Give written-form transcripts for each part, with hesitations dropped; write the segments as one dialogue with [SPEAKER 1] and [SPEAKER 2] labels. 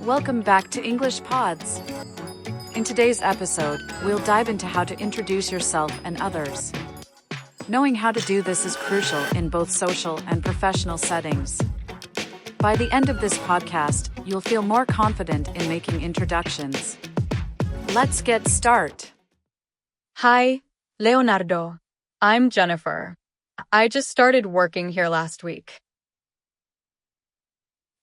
[SPEAKER 1] Welcome back to English Pods. In today's episode, we'll dive into how to introduce yourself and others. Knowing how to do this is crucial in both social and professional settings. By the end of this podcast, you'll feel more confident in making introductions. Let's get started.
[SPEAKER 2] Hi, Leonardo. I'm Jennifer. I just started working here last week.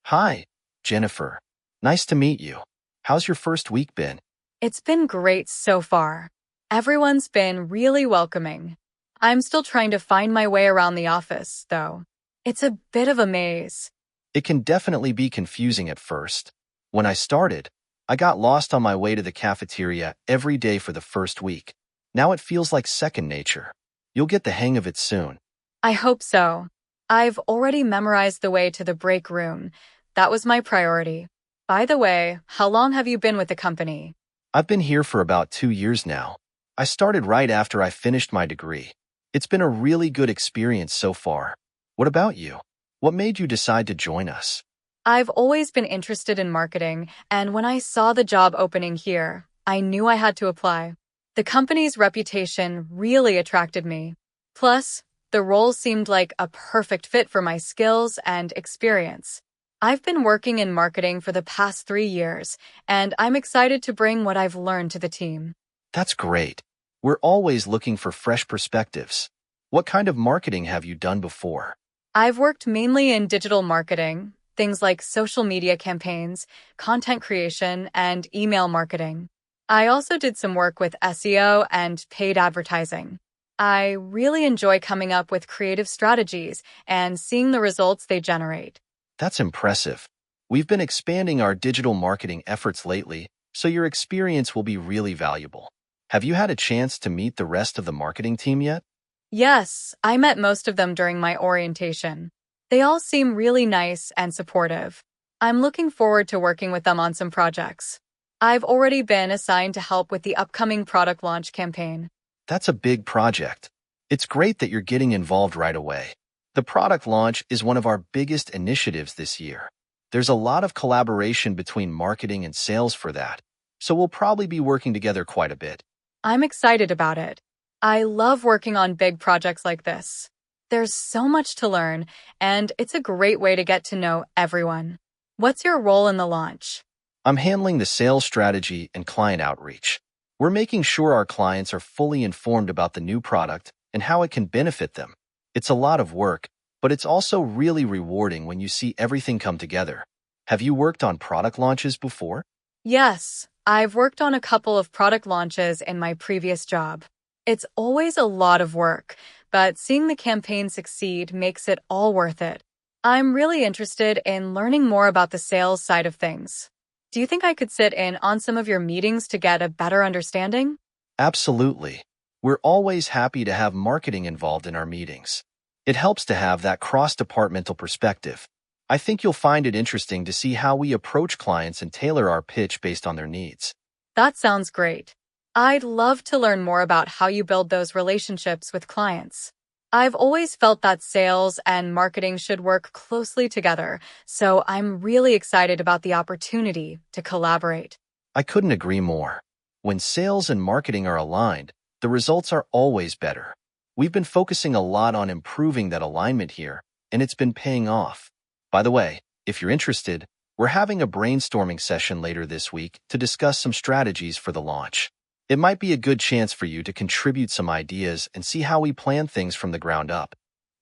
[SPEAKER 3] Hi, Jennifer. Nice to meet you. How's your first week been?
[SPEAKER 2] It's been great so far. Everyone's been really welcoming. I'm still trying to find my way around the office, though. It's a bit of a maze.
[SPEAKER 3] It can definitely be confusing at first. When I started, I got lost on my way to the cafeteria every day for the first week. Now it feels like second nature. You'll get the hang of it soon.
[SPEAKER 2] I hope so. I've already memorized the way to the break room. That was my priority. By the way, how long have you been with the company?
[SPEAKER 3] I've been here for about 2 years now. I started right after I finished my degree. It's been a really good experience so far. What about you? What made you decide to join us?
[SPEAKER 2] I've always been interested in marketing, and when I saw the job opening here, I knew I had to apply. The company's reputation really attracted me. Plus, the role seemed like a perfect fit for my skills and experience. I've been working in marketing for the past 3 years, and I'm excited to bring what I've learned to the team.
[SPEAKER 3] That's great. We're always looking for fresh perspectives. What kind of marketing have you done before?
[SPEAKER 2] I've worked mainly in digital marketing, things like social media campaigns, content creation, and email marketing. I also did some work with SEO and paid advertising. I really enjoy coming up with creative strategies and seeing the results they generate.
[SPEAKER 3] That's impressive. We've been expanding our digital marketing efforts lately, so your experience will be really valuable. Have you had a chance to meet the rest of the marketing team yet?
[SPEAKER 2] Yes, I met most of them during my orientation. They all seem really nice and supportive. I'm looking forward to working with them on some projects. I've already been assigned to help with the upcoming product launch campaign.
[SPEAKER 3] That's a big project. It's great that you're getting involved right away. The product launch is one of our biggest initiatives this year. There's a lot of collaboration between marketing and sales for that, so we'll probably be working together quite a bit.
[SPEAKER 2] I'm excited about it. I love working on big projects like this. There's so much to learn, and it's a great way to get to know everyone. What's your role in the launch?
[SPEAKER 3] I'm handling the sales strategy and client outreach. We're making sure our clients are fully informed about the new product and how it can benefit them. It's a lot of work, but it's also really rewarding when you see everything come together. Have you worked on product launches before?
[SPEAKER 2] Yes, I've worked on a couple of product launches in my previous job. It's always a lot of work, but seeing the campaign succeed makes it all worth it. I'm really interested in learning more about the sales side of things. Do you think I could sit in on some of your meetings to get a better understanding?
[SPEAKER 3] Absolutely. We're always happy to have marketing involved in our meetings. It helps to have that cross-departmental perspective. I think you'll find it interesting to see how we approach clients and tailor our pitch based on their needs.
[SPEAKER 2] That sounds great. I'd love to learn more about how you build those relationships with clients. I've always felt that sales and marketing should work closely together, so I'm really excited about the opportunity to collaborate.
[SPEAKER 3] I couldn't agree more. When sales and marketing are aligned, the results are always better. We've been focusing a lot on improving that alignment here, and it's been paying off. By the way, if you're interested, we're having a brainstorming session later this week to discuss some strategies for the launch. It might be a good chance for you to contribute some ideas and see how we plan things from the ground up.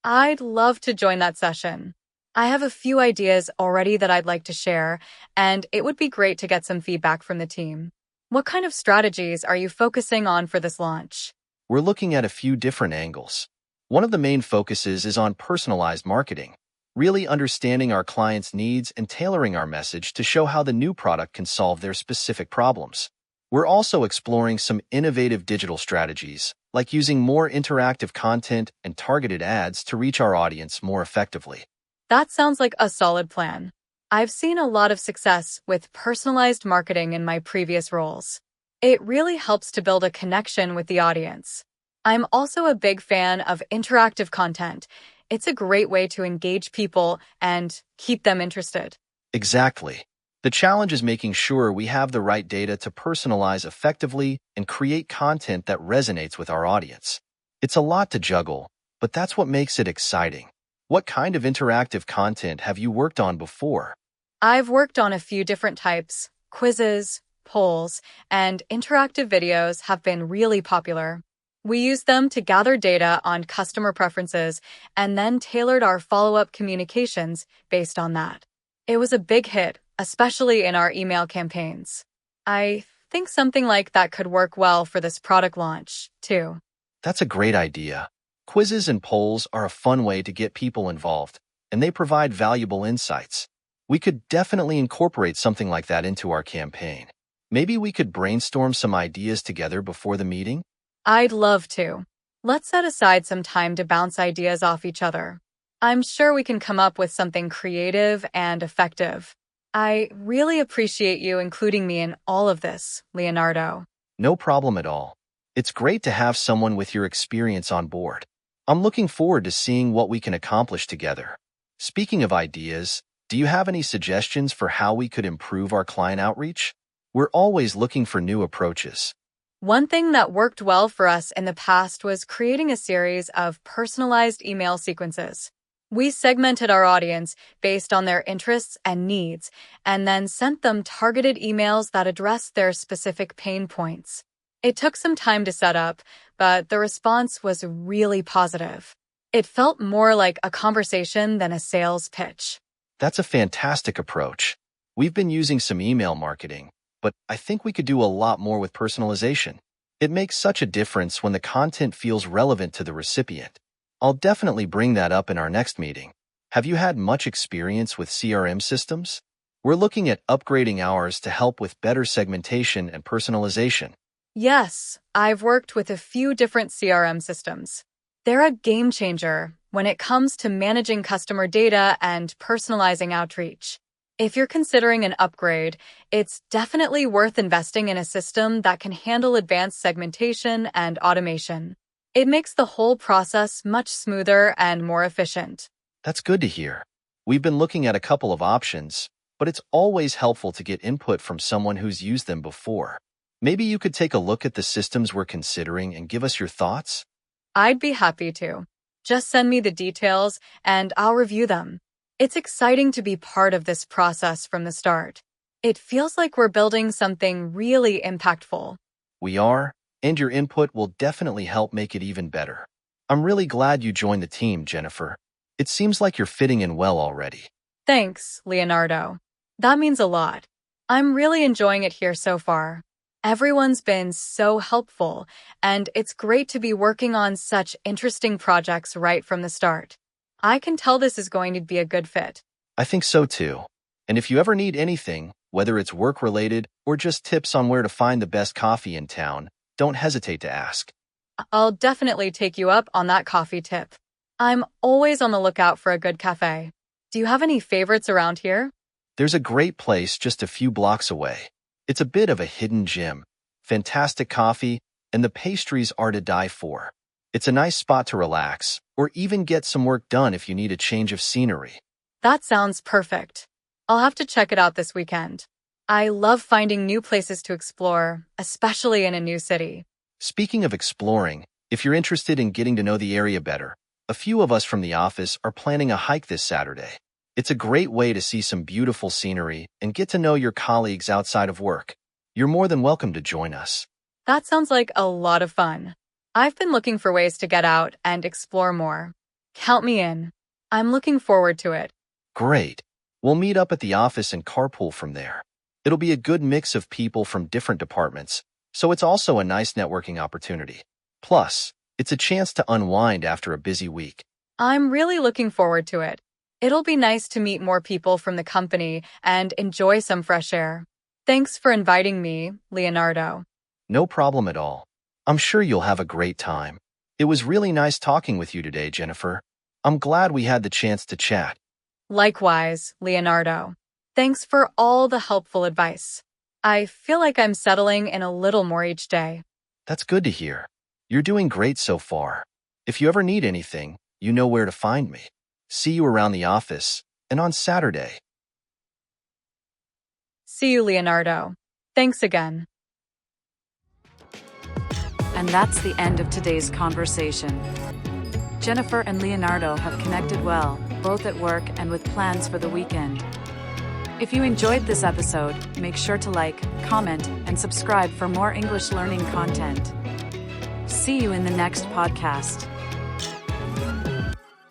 [SPEAKER 2] I'd love to join that session. I have a few ideas already that I'd like to share, and it would be great to get some feedback from the team. What kind of strategies are you focusing on for this launch?
[SPEAKER 3] We're looking at a few different angles. One of the main focuses is on personalized marketing, really understanding our clients' needs and tailoring our message to show how the new product can solve their specific problems. We're also exploring some innovative digital strategies, like using more interactive content and targeted ads to reach our audience more effectively.
[SPEAKER 2] That sounds like a solid plan. I've seen a lot of success with personalized marketing in my previous roles. It really helps to build a connection with the audience. I'm also a big fan of interactive content. It's a great way to engage people and keep them interested.
[SPEAKER 3] Exactly. The challenge is making sure we have the right data to personalize effectively and create content that resonates with our audience. It's a lot to juggle, but that's what makes it exciting. What kind of interactive content have you worked on before?
[SPEAKER 2] I've worked on a few different types. Quizzes, polls, and interactive videos have been really popular. We used them to gather data on customer preferences and then tailored our follow-up communications based on that. It was a big hit, especially in our email campaigns. I think something like that could work well for this product launch, too.
[SPEAKER 3] That's a great idea. Quizzes and polls are a fun way to get people involved, and they provide valuable insights. We could definitely incorporate something like that into our campaign. Maybe we could brainstorm some ideas together before the meeting?
[SPEAKER 2] I'd love to. Let's set aside some time to bounce ideas off each other. I'm sure we can come up with something creative and effective. I really appreciate you including me in all of this, Leonardo.
[SPEAKER 3] No problem at all. It's great to have someone with your experience on board. I'm looking forward to seeing what we can accomplish together. Speaking of ideas, do you have any suggestions for how we could improve our client outreach? We're always looking for new approaches.
[SPEAKER 2] One thing that worked well for us in the past was creating a series of personalized email sequences. We segmented our audience based on their interests and needs, and then sent them targeted emails that addressed their specific pain points. It took some time to set up, but the response was really positive. It felt more like a conversation than a sales pitch.
[SPEAKER 3] That's a fantastic approach. We've been using some email marketing, but I think we could do a lot more with personalization. It makes such a difference when the content feels relevant to the recipient. I'll definitely bring that up in our next meeting. Have you had much experience with CRM systems? We're looking at upgrading ours to help with better segmentation and personalization.
[SPEAKER 2] Yes, I've worked with a few different CRM systems. They're a game changer when it comes to managing customer data and personalizing outreach. If you're considering an upgrade, it's definitely worth investing in a system that can handle advanced segmentation and automation. It makes the whole process much smoother and more efficient.
[SPEAKER 3] That's good to hear. We've been looking at a couple of options, but it's always helpful to get input from someone who's used them before. Maybe you could take a look at the systems we're considering and give us your thoughts?
[SPEAKER 2] I'd be happy to. Just send me the details and I'll review them. It's exciting to be part of this process from the start. It feels like we're building something really impactful.
[SPEAKER 3] We are, and your input will definitely help make it even better. I'm really glad you joined the team, Jennifer. It seems like you're fitting in well already.
[SPEAKER 2] Thanks, Leonardo. That means a lot. I'm really enjoying it here so far. Everyone's been so helpful, and it's great to be working on such interesting projects right from the start. I can tell this is going to be a good fit.
[SPEAKER 3] I think so too. And if you ever need anything, whether it's work-related or just tips on where to find the best coffee in town, don't hesitate to ask.
[SPEAKER 2] I'll definitely take you up on that coffee tip. I'm always on the lookout for a good cafe. Do you have any favorites around here?
[SPEAKER 3] There's a great place just a few blocks away. It's a bit of a hidden gem. Fantastic coffee, and the pastries are to die for. It's a nice spot to relax, or even get some work done if you need a change of scenery.
[SPEAKER 2] That sounds perfect. I'll have to check it out this weekend. I love finding new places to explore, especially in a new city.
[SPEAKER 3] Speaking of exploring, if you're interested in getting to know the area better, a few of us from the office are planning a hike this Saturday. It's a great way to see some beautiful scenery and get to know your colleagues outside of work. You're more than welcome to join us.
[SPEAKER 2] That sounds like a lot of fun. I've been looking for ways to get out and explore more. Count me in. I'm looking forward to it.
[SPEAKER 3] Great. We'll meet up at the office and carpool from there. It'll be a good mix of people from different departments, so it's also a nice networking opportunity. Plus, it's a chance to unwind after a busy week.
[SPEAKER 2] I'm really looking forward to it. It'll be nice to meet more people from the company and enjoy some fresh air. Thanks for inviting me, Leonardo.
[SPEAKER 3] No problem at all. I'm sure you'll have a great time. It was really nice talking with you today, Jennifer. I'm glad we had the chance to chat.
[SPEAKER 2] Likewise, Leonardo. Thanks for all the helpful advice. I feel like I'm settling in a little more each day.
[SPEAKER 3] That's good to hear. You're doing great so far. If you ever need anything, you know where to find me. See you around the office and on Saturday.
[SPEAKER 2] See you, Leonardo. Thanks again.
[SPEAKER 1] And that's the end of today's conversation. Jennifer and Leonardo have connected well, both at work and with plans for the weekend. If you enjoyed this episode, make sure to like, comment, and subscribe for more English learning content. See you in the next podcast.